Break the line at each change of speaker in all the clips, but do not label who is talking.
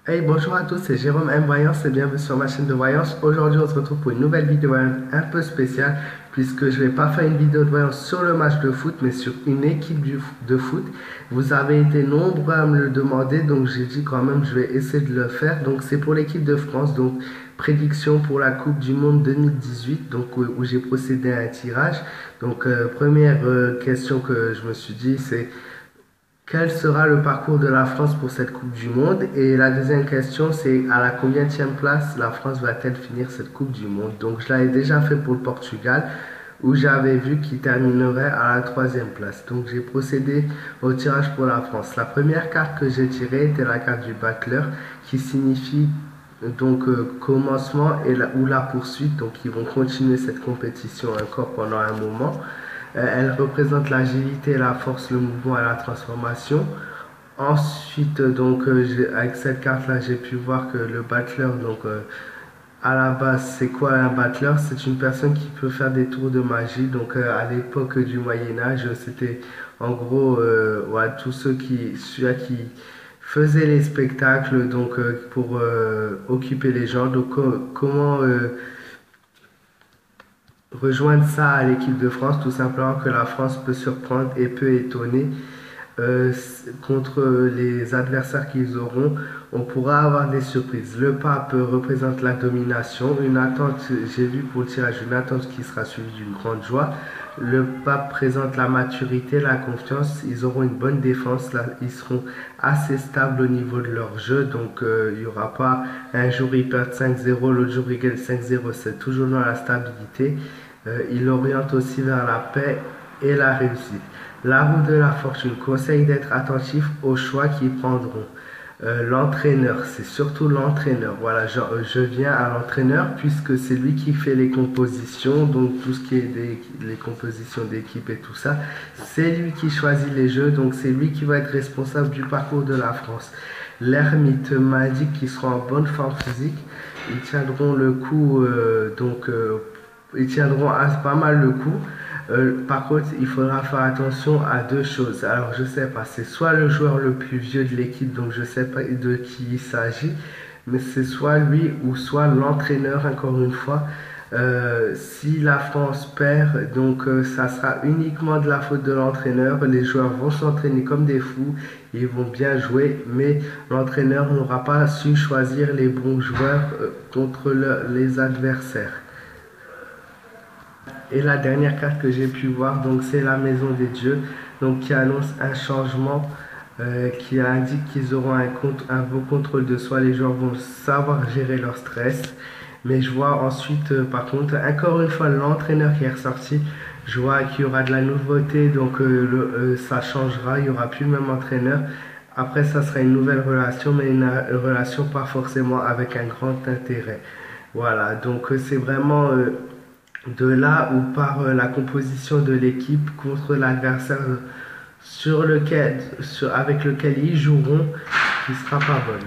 Hey, bonjour à tous, c'est Jérôme M Voyance et bienvenue sur ma chaîne de voyance. Aujourd'hui, on se retrouve pour une nouvelle vidéo un peu spéciale puisque je vais pas faire une vidéo de voyance sur le match de foot mais sur une équipe de foot. Vous avez été nombreux à me le demander donc j'ai dit quand même je vais essayer de le faire. Donc c'est pour l'équipe de France, donc prédiction pour la Coupe du Monde 2018 donc où j'ai procédé à un tirage. Donc première question que je me suis dit c'est quel sera le parcours de la France pour cette Coupe du Monde? Et la deuxième question, c'est à la combienième place la France va-t-elle finir cette Coupe du Monde? Donc je l'avais déjà fait pour le Portugal, où j'avais vu qu'il terminerait à la troisième place. Donc j'ai procédé au tirage pour la France. La première carte que j'ai tirée était la carte du battleur, qui signifie donc commencement ou la poursuite. Donc ils vont continuer cette compétition encore pendant un moment. Elle représente l'agilité, la force, le mouvement et la transformation. Ensuite, donc, avec cette carte-là, j'ai pu voir que le battleur, donc, à la base, c'est quoi un battleur? C'est une personne qui peut faire des tours de magie. Donc, à l'époque du Moyen Âge, c'était en gros ouais, tous ceux qui faisaient les spectacles donc, pour occuper les gens. Donc, comment rejoindre ça à l'équipe de France? Tout simplement que la France peut surprendre et peut étonner contre les adversaires qu'ils auront, on pourra avoir des surprises. Le pape représente la domination, une attente, j'ai vu pour le tirage, une attente qui sera suivie d'une grande joie. Le pape présente la maturité, la confiance, ils auront une bonne défense, là, ils seront assez stables au niveau de leur jeu, donc il n'y aura pas un jour ils perdent 5-0, l'autre jour ils gagnent 5-0, c'est toujours dans la stabilité. Il oriente aussi vers la paix et la réussite. La roue de la fortune conseille d'être attentif aux choix qu'ils prendront. L'entraîneur, c'est surtout l'entraîneur. Voilà, je viens à l'entraîneur puisque c'est lui qui fait les compositions, donc tout ce qui est les compositions d'équipe et tout ça. C'est lui qui choisit les jeux, donc c'est lui qui va être responsable du parcours de la France. L'ermite m'a dit qu'ils seront en bonne forme physique. Ils tiendront le coup, ils tiendront pas mal le coup. Par contre, il faudra faire attention à deux choses. Alors, je sais pas, c'est soit le joueur le plus vieux de l'équipe, donc je sais pas de qui il s'agit, mais c'est soit lui ou soit l'entraîneur, encore une fois. Si la France perd, donc ça sera uniquement de la faute de l'entraîneur. Les joueurs vont s'entraîner comme des fous, ils vont bien jouer, mais l'entraîneur n'aura pas su choisir les bons joueurs contre les adversaires. Et la dernière carte que j'ai pu voir, donc c'est la Maison des Dieux, donc qui annonce un changement, qui indique qu'ils auront un beau contrôle de soi. Les joueurs vont savoir gérer leur stress. Mais je vois ensuite, par contre, encore une fois, l'entraîneur qui est ressorti. Je vois qu'il y aura de la nouveauté, donc ça changera. Il n'y aura plus le même entraîneur. Après, ça sera une nouvelle relation, mais une relation pas forcément avec un grand intérêt. Voilà, donc c'est vraiment de là où par la composition de l'équipe contre l'adversaire avec lequel ils joueront qui sera pas bonne.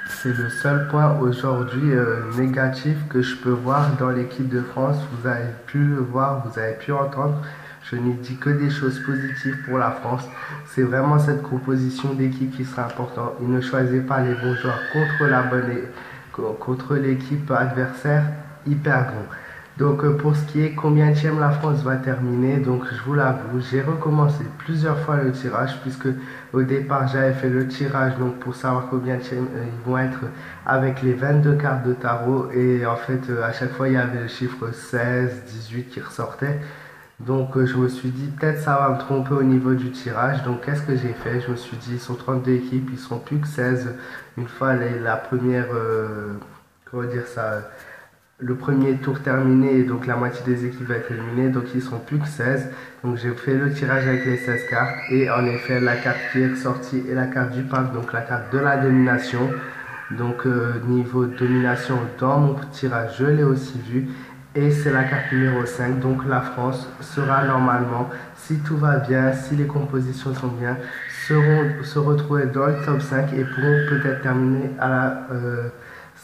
C'est le seul point aujourd'hui négatif que je peux voir dans l'équipe de France. Vous avez pu le voir, vous avez pu entendre. Je n'ai dit que des choses positives pour la France. C'est vraiment cette composition d'équipe qui sera importante. Il ne choisit pas les bons joueurs contre l'équipe adversaire, ils perdront. Donc pour ce qui est combienième la France va terminer, donc je vous l'avoue, j'ai recommencé plusieurs fois le tirage puisque au départ j'avais fait le tirage donc pour savoir combien ils vont être avec les 22 cartes de tarot et en fait à chaque fois il y avait le chiffre 16, 18 qui ressortait. Donc je me suis dit peut-être ça va me tromper au niveau du tirage. Donc qu'est-ce que j'ai fait? Je me suis dit ils sont 32 équipes, ils seront plus que 16 une fois la première, comment dire ça, le premier tour terminé, donc la moitié des équipes va être éliminée, donc ils seront plus que 16. Donc j'ai fait le tirage avec les 16 cartes et en effet la carte qui est ressortie est la carte du pape, donc la carte de la domination. Donc niveau domination dans mon tirage, je l'ai aussi vu. Et c'est la carte numéro 5, donc la France sera normalement, si tout va bien, si les compositions sont bien, se retrouver dans le top 5 et pourront peut-être terminer à la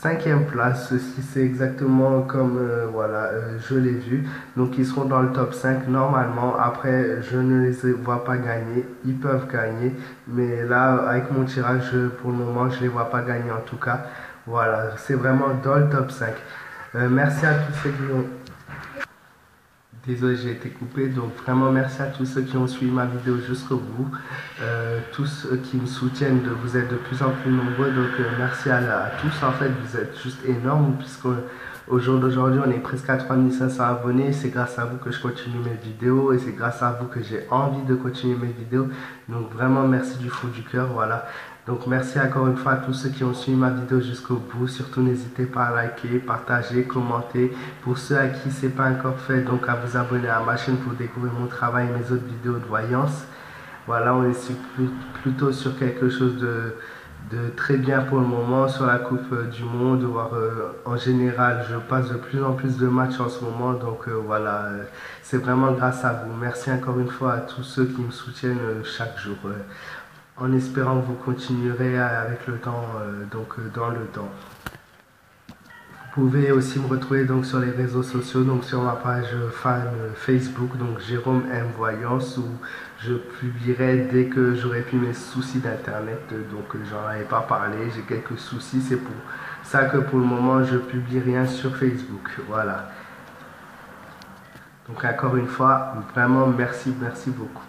5e place. Ceci c'est exactement comme voilà, je l'ai vu. Donc ils seront dans le top 5 normalement. Après, je ne les vois pas gagner. Ils peuvent gagner. Mais là, avec mon tirage, pour le moment, je ne les vois pas gagner en tout cas. Voilà, c'est vraiment dans le top 5. Merci à tous ceux qui ont... Désolé, j'ai été coupé. Donc vraiment merci à tous ceux qui ont suivi ma vidéo jusqu'au bout. Tous ceux qui me soutiennent, vous êtes de plus en plus nombreux. Donc merci à tous. En fait, vous êtes juste énormes puisqu'au jour d'aujourd'hui, on est presque à 3500 abonnés. C'est grâce à vous que je continue mes vidéos et c'est grâce à vous que j'ai envie de continuer mes vidéos. Donc vraiment merci du fond du cœur. Voilà. Donc merci encore une fois à tous ceux qui ont suivi ma vidéo jusqu'au bout. Surtout n'hésitez pas à liker, partager, commenter. Pour ceux à qui c'est pas encore fait, donc à vous abonner à ma chaîne pour découvrir mon travail et mes autres vidéos de voyance. Voilà, on est plutôt sur quelque chose de très bien pour le moment sur la Coupe du Monde. En général, je passe de plus en plus de matchs en ce moment. Donc voilà, c'est vraiment grâce à vous. Merci encore une fois à tous ceux qui me soutiennent chaque jour. En espérant que vous continuerez avec le temps, dans le temps. Vous pouvez aussi me retrouver donc sur les réseaux sociaux, donc sur ma page fan Facebook, donc Jérôme M Voyance, où je publierai dès que j'aurai pu mes soucis d'internet. Donc j'en avais pas parlé, j'ai quelques soucis, c'est pour ça que pour le moment je publie rien sur Facebook. Voilà. Donc encore une fois, vraiment merci beaucoup.